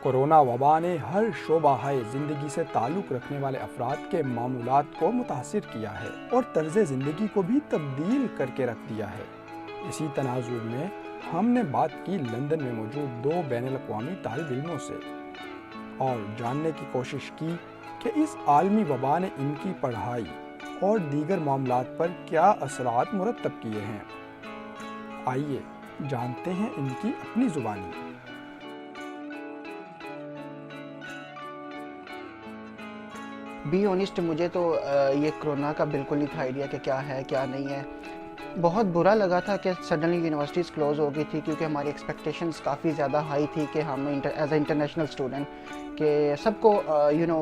Corona وبا نے ہر شعبہ زندگی سے تعلق رکھنے والے افراد کے معمولات کو متاثر کیا ہے اور طرز زندگی کو بھی تبدیل کر کے رکھ دیا ہے۔ اسی تناظر میں ہم نے بات کی لندن میں موجود 2 بین الاقوامی طالب علموں سے اور جاننے کی کوشش کی کہ اس عالمی وبا نے ان کی پڑھائی اور دیگر معاملات پر کیا اثرات مرتب کیے ہیں۔ آئیے جانتے ہیں ان کی اپنی زبانی۔ بی آنیسٹ، مجھے تو یہ کرونا کا بالکل نہیں تھا آئیڈیا کہ کیا ہے کیا نہیں ہے۔ بہت برا لگا تھا کہ سڈنلی یونیورسٹیز کلوز ہو گئی تھی، کیونکہ ہماری ایکسپیکٹیشنز کافی زیادہ ہائی تھی کہ ہم ایز اے انٹرنیشنل اسٹوڈنٹ کہ سب کو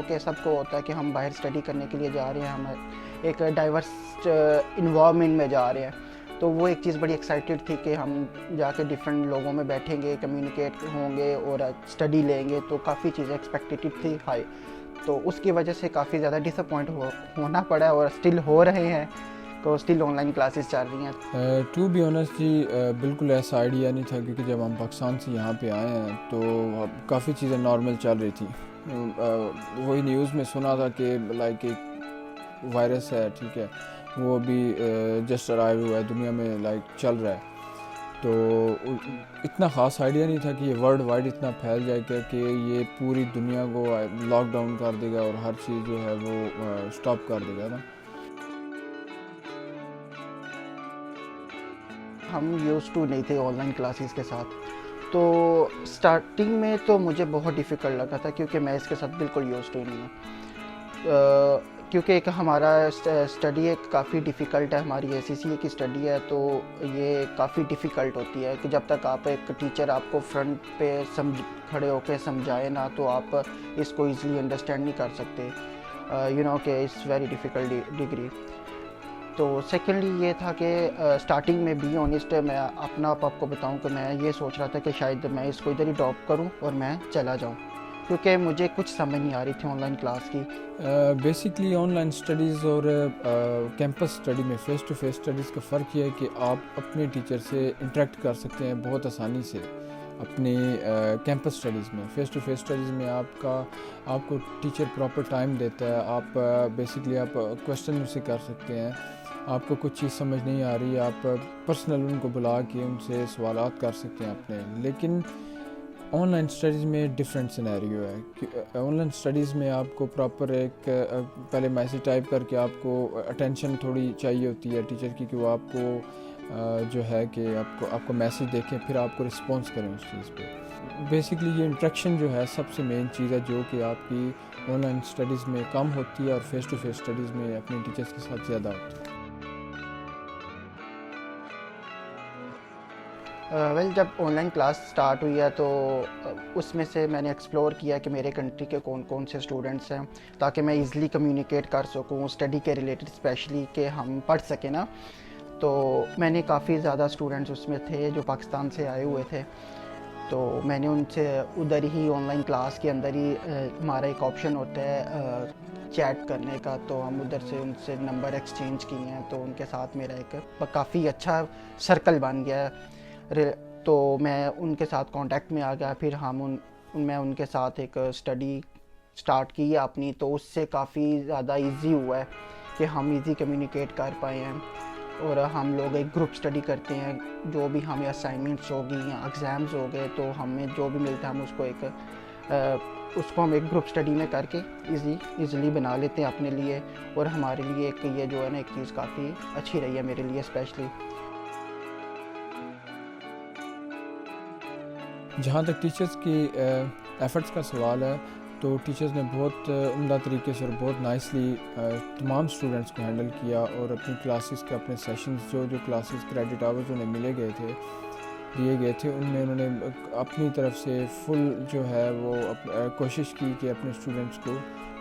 کہ سب کو ہوتا ہے کہ ہم باہر اسٹڈی کرنے کے لیے جا رہے ہیں، ہم ایک ڈائیورس انوائرمنٹ میں جا رہے ہیں، تو وہ ایک چیز بڑی ایکسائٹیڈ تھی کہ ہم جا کے ڈفرینٹ لوگوں میں بیٹھیں گے، کمیونیکیٹ ہوں گے اور اسٹڈی لیں گے، تو کافی چیزیں ایکسپیکٹیڈ تھی ہائی، تو اس کی وجہ سے کافی زیادہ ڈس اپوائنٹ ہونا پڑا اور اسٹل ہو رہے ہیں، تو اسٹل آن لائن کلاسز چل رہی ہیں۔ ٹو بی آنیسٹ جی، بالکل ایسا آئیڈیا نہیں تھا، کیونکہ جب ہم پاکستان سے یہاں پہ آئے ہیں تو کافی چیزیں نارمل چل رہی تھیں۔ وہی نیوز میں سنا تھا کہ لائک ایک وائرس ہے، ٹھیک ہے، وہ ابھی جسٹ ارائیو ہوا ہے دنیا میں، لائک چل رہا ہے، تو اتنا خاص آئیڈیا نہیں تھا کہ یہ ورلڈ وائڈ اتنا پھیل جائے کہ یہ پوری دنیا کو لاک ڈاؤن کر دے گا اور ہر چیز جو ہے وہ اسٹاپ کر دے گا نا۔ ہم یوز ٹو نہیں تھے آن لائن کلاسز کے ساتھ، تو اسٹارٹنگ میں تو مجھے بہت ڈیفیکلٹ لگا تھا، کیونکہ میں اس کے ساتھ بالکل یوز ٹو نہیں ہوں، کیونکہ ایک ہمارا اسٹڈی ایک کافی ڈیفیکلٹ ہے، ہماری اے سی سی اے کی اسٹڈی ہے، تو یہ کافی ڈیفیکلٹ ہوتی ہے کہ جب تک آپ ایک ٹیچر آپ کو فرنٹ پہ کھڑے ہو کے سمجھائے نا، تو آپ اس کو ایزیلی انڈرسٹینڈ نہیں کر سکتے، کہ اٹس ویری ڈیفیکلٹ ڈگری۔ تو سیکنڈلی یہ تھا کہ اسٹارٹنگ میں بی آنیسٹ میں اپنا آپ کو بتاؤں کہ میں یہ سوچ رہا تھا کہ شاید میں اس کو ادھر ہی ڈراپ کروں اور میں چلا جاؤں، کیونکہ مجھے کچھ سمجھ نہیں آ رہی تھی آن لائن کلاس کی۔ بیسکلی آن لائن اسٹڈیز اور کیمپس اسٹڈی میں فیس ٹو فیس اسٹڈیز کا فرق یہ ہے کہ آپ اپنے ٹیچر سے انٹریکٹ کر سکتے ہیں بہت آسانی سے۔ اپنی کیمپس اسٹڈیز میں، فیس ٹو فیس اسٹڈیز میں آپ کو ٹیچر پراپر ٹائم دیتا ہے، آپ بیسکلی آپ کویشچن ان سے کر سکتے ہیں، آپ کو کچھ چیز سمجھ نہیں آ رہی، آپ پرسنل ان کو بلا کے ان سے سوالات کر سکتے ہیں اپنے۔ لیکن آن لائن اسٹڈیز میں ڈفرینٹ سینیریو ہے۔ آن لائن اسٹڈیز میں آپ کو پراپر ایک پہلے میسیج ٹائپ کر کے آپ کو اٹینشن تھوڑی چاہیے ہوتی ہے ٹیچر کی، کہ وہ آپ کو جو ہے کہ آپ کو میسیج دیکھیں، پھر آپ کو رسپانس کریں اس چیز پہ۔ بیسکلی یہ انٹریکشن جو ہے سب سے مین چیز ہے، جو کہ آپ کی آن لائن اسٹڈیز میں کم ہوتی ہے اور فیس ٹو فیس اسٹڈیز میں اپنے ٹیچرس کے ساتھ زیادہ ہوتی ہے۔ جب آن لائن کلاس سٹارٹ ہوئی ہے تو اس میں سے میں نے ایکسپلور کیا کہ میرے کنٹری کے کون کون سے اسٹوڈنٹس ہیں، تاکہ میں ایزلی کمیونیکیٹ کر سکوں اسٹڈی کے ریلیٹڈ، اسپیشلی کہ ہم پڑھ سکیں نا۔ تو میں نے کافی زیادہ اسٹوڈنٹس اس میں تھے جو پاکستان سے آئے ہوئے تھے، تو میں نے ان سے ادھر ہی آن لائن کلاس کے اندر ہی ہمارا ایک آپشن ہوتا ہے چیٹ کرنے کا، تو ہم ادھر سے ان سے نمبر ایکسچینج کیے ہیں، تو ان کے ساتھ میرا ایک کافی اچھا سرکل بن گیا ہے، تو میں ان کے ساتھ کانٹیکٹ میں آ گیا۔ پھر میں ان کے ساتھ ایک اسٹڈی سٹارٹ کی ہے اپنی، تو اس سے کافی زیادہ ایزی ہوا ہے کہ ہم ایزی کمیونیکیٹ کر پائے ہیں، اور ہم لوگ ایک گروپ اسٹڈی کرتے ہیں، جو بھی ہمیں اسائنمنٹس ہوگی یا ایگزامز ہو گئے تو ہمیں جو بھی ملتا ہے ہم اس کو ہم ایک گروپ اسٹڈی میں کر کے ایزیلی بنا لیتے ہیں اپنے لیے، اور ہمارے لیے ایک یہ جو ہے نا ایک چیز کافی اچھی رہی ہے میرے لیے اسپیشلی۔ جہاں تک ٹیچرز کی ایفرٹس کا سوال ہے، تو ٹیچرز نے بہت عمدہ طریقے سے اور بہت نائسلی تمام اسٹوڈنٹس کو ہینڈل کیا، اور اپنی کلاسز کے اپنے سیشنز جو کلاسز کریڈٹ آورز انہیں دیے گئے تھے، ان میں انہوں نے اپنی طرف سے فل جو ہے وہ کوشش کی کہ اپنے اسٹوڈنٹس کو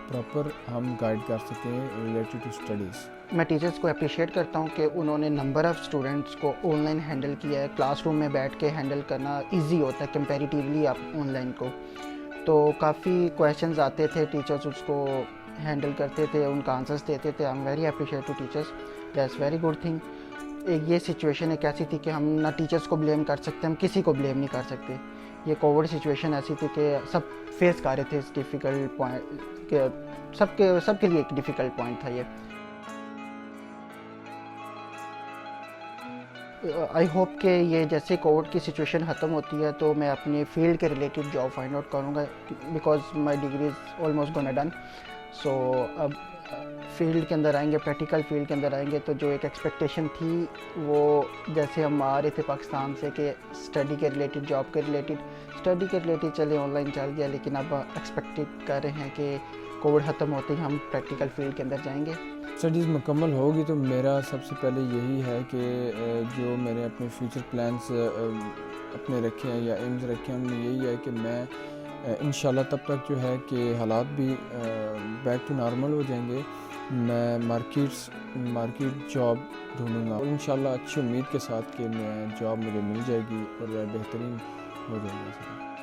پراپر ہم گائیڈ کر سکیں ریلیٹڈ ٹو اسٹڈیز۔ میں ٹیچرس کو اپریشیٹ کرتا ہوں کہ انہوں نے نمبر آف اسٹوڈنٹس کو آن لائن ہینڈل کیا ہے۔ کلاس روم میں بیٹھ کے ہینڈل کرنا ایزی ہوتا ہے کمپیریٹیولی آپ آن لائن کو، تو کافی کویشچنز آتے تھے، ٹیچرس اس کو ہینڈل کرتے تھے، ان کا آنسرس دیتے تھے۔ I am very appreciate to teachers, that's very good thing. یہ سچویشن ایک ایسی تھی کہ ہم نہ ٹیچرس کو بلیم کر سکتے، ہم کسی کو بلیم نہیں کر سکتے، یہ کووڈ سچویشن ایسی تھی کہ سب فیس کر رہے تھے اس ڈیفیکلٹ پوائنٹ کہ سب کے لیے ایک ڈیفیکلٹ پوائنٹ تھا یہ. آئی ہوپ کہ یہ جیسے کووڈ کی سچویشن ختم ہوتی ہے تو میں اپنی فیلڈ کے ریلیٹڈ جاب فائنڈ آؤٹ کروں گا, because my degree is almost gonna done. So اب فیلڈ کے اندر آئیں گے, پریکٹیکل فیلڈ کے اندر آئیں گے, تو جو ایک ایکسپیکٹیشن تھی وہ جیسے ہم آ رہے تھے پاکستان سے کہ اسٹڈی کے ریلیٹڈ, جاب کے ریلیٹڈ چلے آن لائن چل گیا, لیکن اب ایکسپیکٹڈ کر رہے ہیں کہ کووڈ ختم ہوتے ہی ہم پریکٹیکل فیلڈ کے اندر جائیں گے. اسٹڈیز مکمل ہوگی تو میرا سب سے پہلے یہی ہے کہ جو میں نے اپنے فیوچر پلانس اپنے رکھے ہیں یا ایمز رکھے ہیں, ان میں یہی ہے کہ میں انشاءاللہ تب تک جو ہے کہ حالات بھی بیک ٹو نارمل ہو جائیں گے, میں مارکیٹ جاب ڈھونڈوں گا, اور انشاءاللہ اچھی امید کے ساتھ کہ میں جاب مجھے مل جائے گی اور بہترین ہو جائے گی.